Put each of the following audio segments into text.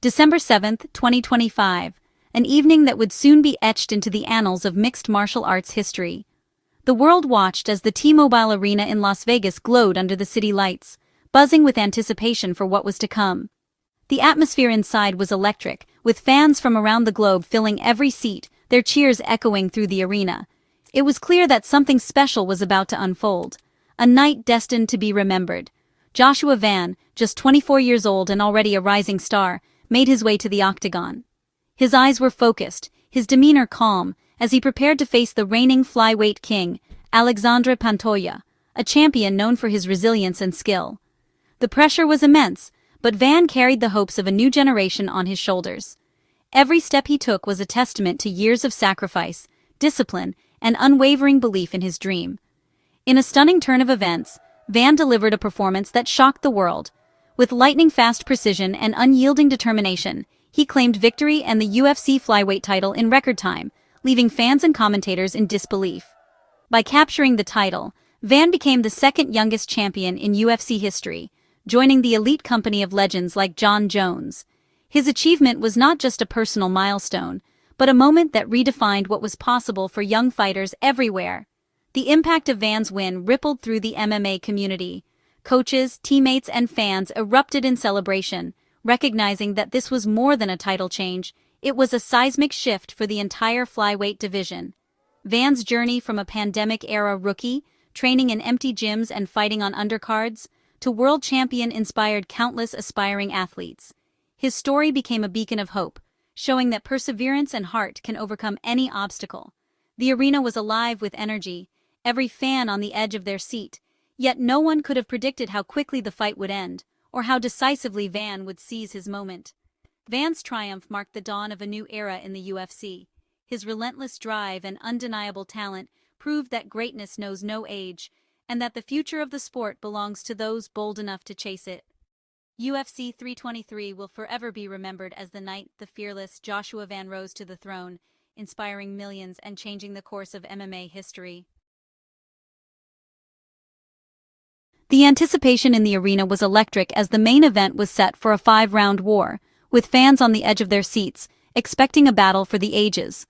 December 7, 2025, an evening that would soon be etched into the annals of mixed martial arts history. The world watched as the T-Mobile Arena in Las Vegas glowed under the city lights, buzzing with anticipation for what was to come. The atmosphere inside was electric, with fans from around the globe filling every seat, their cheers echoing through the arena. It was clear that something special was about to unfold, a night destined to be remembered. Joshua Van, just 24 years old and already a rising star, made his way to the octagon. His eyes were focused, his demeanor calm, as he prepared to face the reigning flyweight king, Alexandre Pantoja, a champion known for his resilience and skill. The pressure was immense, but Van carried the hopes of a new generation on his shoulders. Every step he took was a testament to years of sacrifice, discipline, and unwavering belief in his dream. In a stunning turn of events, Van delivered a performance that shocked the world. With lightning-fast precision and unyielding determination, he claimed victory and the UFC flyweight title in record time, leaving fans and commentators in disbelief. By capturing the title, Van became the second youngest champion in UFC history, joining the elite company of legends like John Jones. His achievement was not just a personal milestone, but a moment that redefined what was possible for young fighters everywhere. The impact of Van's win rippled through the MMA community. Coaches, teammates, and fans erupted in celebration, recognizing that this was more than a title change, it was a seismic shift for the entire flyweight division. Van's journey from a pandemic-era rookie, training in empty gyms and fighting on undercards, to world champion inspired countless aspiring athletes. His story became a beacon of hope, showing that perseverance and heart can overcome any obstacle. The arena was alive with energy, every fan on the edge of their seat, yet no one could have predicted how quickly the fight would end, or how decisively Van would seize his moment. Van's triumph marked the dawn of a new era in the UFC. His relentless drive and undeniable talent proved that greatness knows no age, and that the future of the sport belongs to those bold enough to chase it. UFC 323 will forever be remembered as the night the fearless Joshua Van rose to the throne, inspiring millions and changing the course of MMA history. The anticipation in the arena was electric as the main event was set for a 5-round war, with fans on the edge of their seats, expecting a battle for the ages.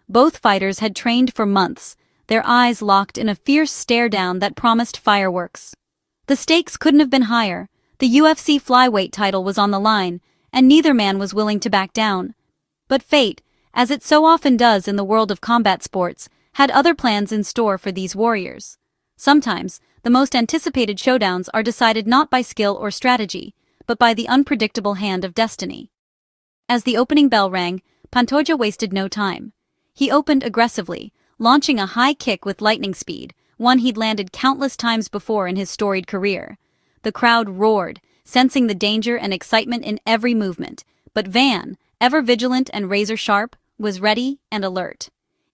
Both fighters had trained for months, their eyes locked in a fierce stare-down that promised fireworks. The stakes couldn't have been higher. The UFC flyweight title was on the line, and neither man was willing to back down. But fate, as it so often does in the world of combat sports, had other plans in store for these warriors. Sometimes, the most anticipated showdowns are decided not by skill or strategy, but by the unpredictable hand of destiny. As the opening bell rang, Pantoja wasted no time. He opened aggressively, launching a high kick with lightning speed, one he'd landed countless times before in his storied career. The crowd roared, sensing the danger and excitement in every movement, but Van, ever vigilant and razor-sharp, was ready and alert.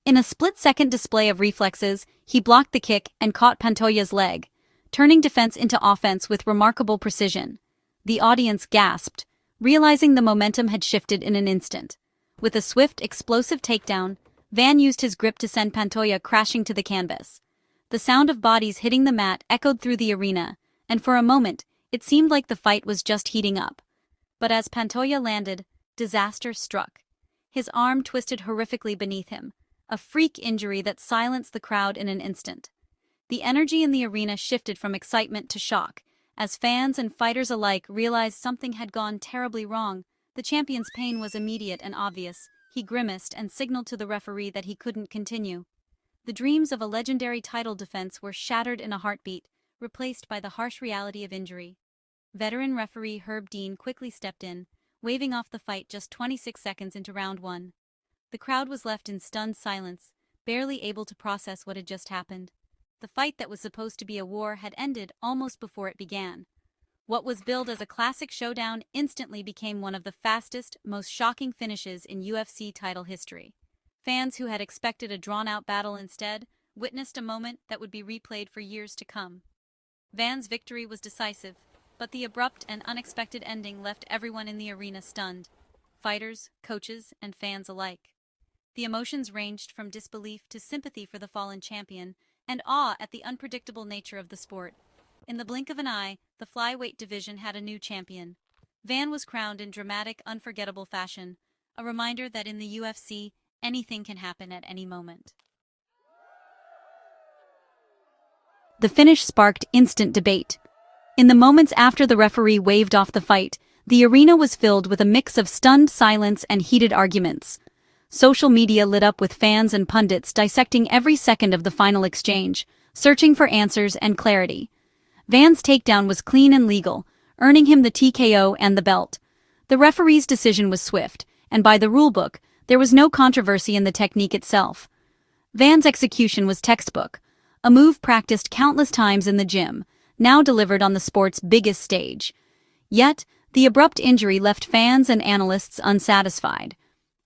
In a split-second display of reflexes, he blocked the kick and caught Pantoja's leg, turning defense into offense with remarkable precision. The audience gasped, realizing the momentum had shifted in an instant. With a swift, explosive takedown, Van used his grip to send Pantoja crashing to the canvas. The sound of bodies hitting the mat echoed through the arena, and for a moment, it seemed like the fight was just heating up. But as Pantoja landed, disaster struck. His arm twisted horrifically beneath him, a freak injury that silenced the crowd in an instant. The energy in the arena shifted from excitement to shock, as fans and fighters alike realized something had gone terribly wrong. The champion's pain was immediate and obvious. He grimaced and signaled to the referee that he couldn't continue. The dreams of a legendary title defense were shattered in a heartbeat, replaced by the harsh reality of injury. Veteran referee Herb Dean quickly stepped in, waving off the fight just 26 seconds into round 1. The crowd was left in stunned silence, barely able to process what had just happened. The fight that was supposed to be a war had ended almost before it began. What was billed as a classic showdown instantly became one of the fastest, most shocking finishes in UFC title history. Fans who had expected a drawn-out battle instead witnessed a moment that would be replayed for years to come. Van's victory was decisive, but the abrupt and unexpected ending left everyone in the arena stunned. Fighters, coaches, and fans alike. The emotions ranged from disbelief to sympathy for the fallen champion, and awe at the unpredictable nature of the sport. In the blink of an eye, the flyweight division had a new champion. Van was crowned in dramatic, unforgettable fashion, a reminder that in the UFC, anything can happen at any moment. The finish sparked instant debate. In the moments after the referee waved off the fight, the arena was filled with a mix of stunned silence and heated arguments. Social media lit up with fans and pundits dissecting every second of the final exchange, searching for answers and clarity. Van's takedown was clean and legal, earning him the TKO and the belt. The referee's decision was swift, and by the rulebook, there was no controversy in the technique itself. Van's execution was textbook, a move practiced countless times in the gym, now delivered on the sport's biggest stage. Yet, the abrupt injury left fans and analysts unsatisfied.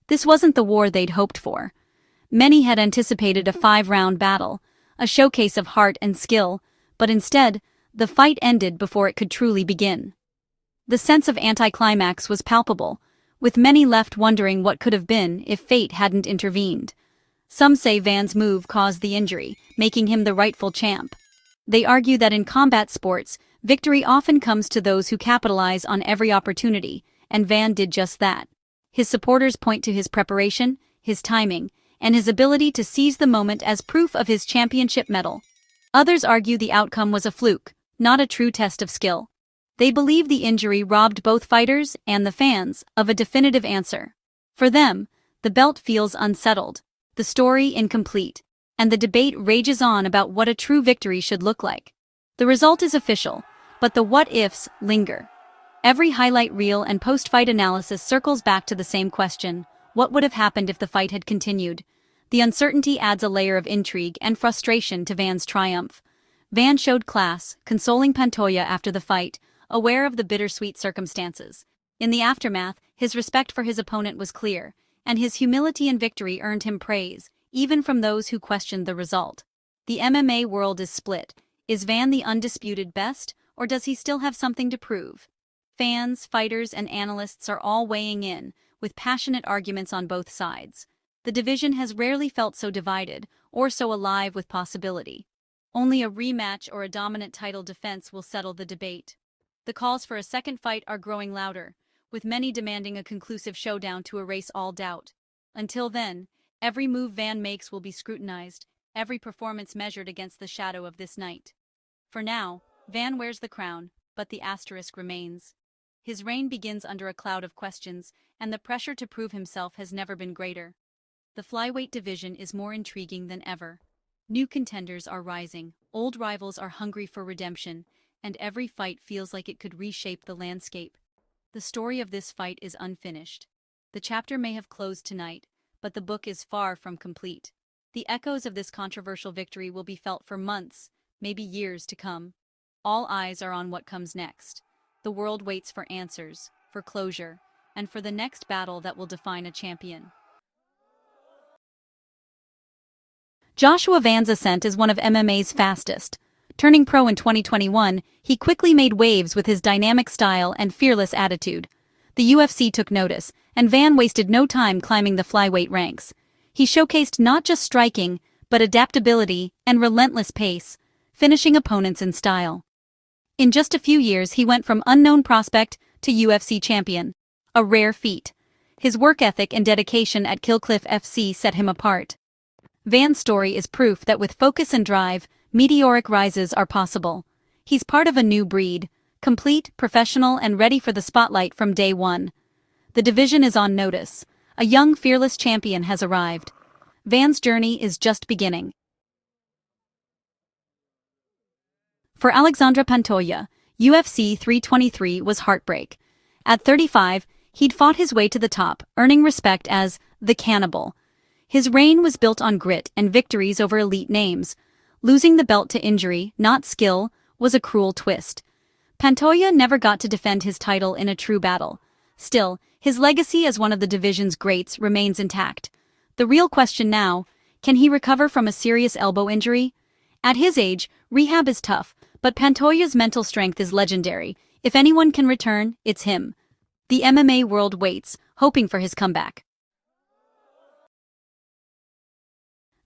This wasn't the war they'd hoped for. Many had anticipated a 5-round battle, a showcase of heart and skill, but instead, the fight ended before it could truly begin. The sense of anticlimax was palpable, with many left wondering what could have been if fate hadn't intervened. Some say Van's move caused the injury, making him the rightful champ. They argue that in combat sports, victory often comes to those who capitalize on every opportunity, and Van did just that. His supporters point to his preparation, his timing, and his ability to seize the moment as proof of his championship medal. Others argue the outcome was a fluke, not a true test of skill. They believe the injury robbed both fighters and the fans of a definitive answer. For them, the belt feels unsettled, the story incomplete, and the debate rages on about what a true victory should look like. The result is official, but the what-ifs linger. Every highlight reel and post-fight analysis circles back to the same question: what would have happened if the fight had continued? The uncertainty adds a layer of intrigue and frustration to Van's triumph. Van showed class, consoling Pantoja after the fight, aware of the bittersweet circumstances. In the aftermath, his respect for his opponent was clear, and his humility in victory earned him praise, even from those who questioned the result. The MMA world is split. Is Van the undisputed best, or does he still have something to prove? Fans, fighters, and analysts are all weighing in, with passionate arguments on both sides. The division has rarely felt so divided, or so alive with possibility. Only a rematch or a dominant title defense will settle the debate. The calls for a second fight are growing louder, with many demanding a conclusive showdown to erase all doubt. Until then, every move Van makes will be scrutinized, every performance measured against the shadow of this night. For now, Van wears the crown, but the asterisk remains. His reign begins under a cloud of questions, and the pressure to prove himself has never been greater. The flyweight division is more intriguing than ever. New contenders are rising, old rivals are hungry for redemption, and every fight feels like it could reshape the landscape. The story of this fight is unfinished. The chapter may have closed tonight, but the book is far from complete. The echoes of this controversial victory will be felt for months, maybe years to come. All eyes are on what comes next. The world waits for answers, for closure, and for the next battle that will define a champion. Joshua Van's ascent is one of MMA's fastest. Turning pro in 2021, he quickly made waves with his dynamic style and fearless attitude. The UFC took notice, and Van wasted no time climbing the flyweight ranks. He showcased not just striking, but adaptability and relentless pace, finishing opponents in style. In just a few years, he went from unknown prospect to UFC champion, a rare feat. His work ethic and dedication at Killcliff FC set him apart. Van's story is proof that with focus and drive, meteoric rises are possible. He's part of a new breed, complete, professional, and ready for the spotlight from day one. The division is on notice. A young, fearless champion has arrived. Van's journey is just beginning. For Alexandre Pantoja, UFC 323 was heartbreak. At 35, he'd fought his way to the top, earning respect as the Cannibal. His reign was built on grit and victories over elite names. Losing the belt to injury, not skill, was a cruel twist. Pantoja never got to defend his title in a true battle. Still, his legacy as one of the division's greats remains intact. The real question now, can he recover from a serious elbow injury? At his age, rehab is tough, but Pantoja's mental strength is legendary. If anyone can return, it's him. The MMA world waits, hoping for his comeback.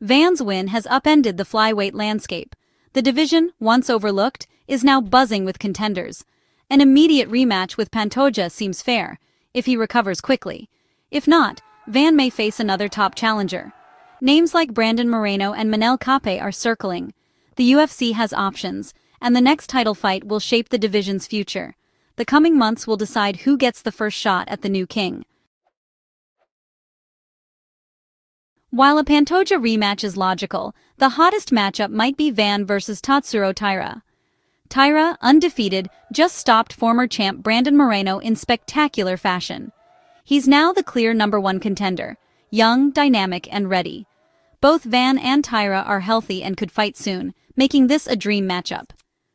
Van's win has upended the flyweight landscape. The division, once overlooked, is now buzzing with contenders. An immediate rematch with Pantoja seems fair, if he recovers quickly. If not, Van may face another top challenger. Names like Brandon Moreno and Manel Kape are circling. The UFC has options, and the next title fight will shape the division's future. The coming months will decide who gets the first shot at the new king. While a Pantoja rematch is logical, the hottest matchup might be Van versus Tatsuro Taira. Taira, undefeated, just stopped former champ Brandon Moreno in spectacular fashion. He's now the clear #1 contender, young, dynamic, and ready. Both Van and Taira are healthy and could fight soon, making this a dream matchup.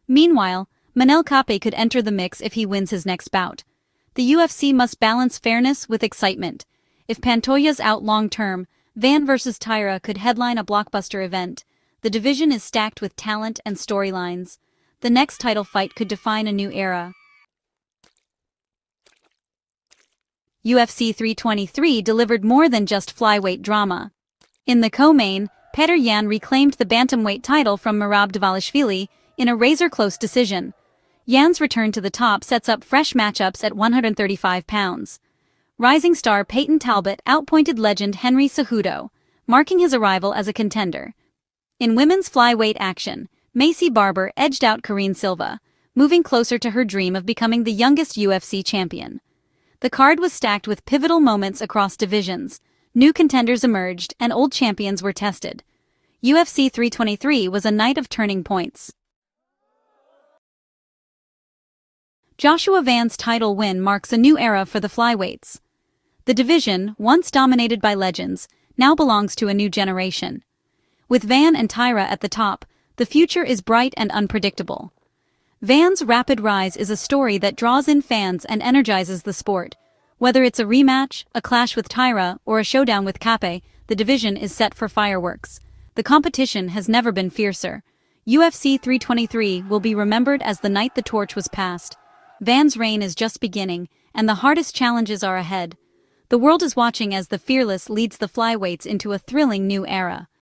Meanwhile, Manel Kape could enter the mix if he wins his next bout. The UFC must balance fairness with excitement. If Pantoja's out long-term, Van versus Taira could headline a blockbuster event. The division is stacked with talent and storylines. The next title fight could define a new era. UFC 323 delivered more than just flyweight drama. In the co-main, Petr Yan reclaimed the bantamweight title from Merab Dvalishvili in a razor-close decision. Yan's return to the top sets up fresh matchups at 135 pounds. Rising star Peyton Talbot outpointed legend Henry Cejudo, marking his arrival as a contender. In women's flyweight action, Macy Barber edged out Karine Silva, moving closer to her dream of becoming the youngest UFC champion. The card was stacked with pivotal moments across divisions. New contenders emerged and old champions were tested. UFC 323 was a night of turning points. Joshua Van's title win marks a new era for the flyweights. The division, once dominated by legends, now belongs to a new generation. With Van and Taira at the top, the future is bright and unpredictable. Van's rapid rise is a story that draws in fans and energizes the sport. Whether it's a rematch, a clash with Taira, or a showdown with Kape, the division is set for fireworks. The competition has never been fiercer. UFC 323 will be remembered as the night the torch was passed. Van's reign is just beginning, and the hardest challenges are ahead. The world is watching as the Fearless leads the flyweights into a thrilling new era.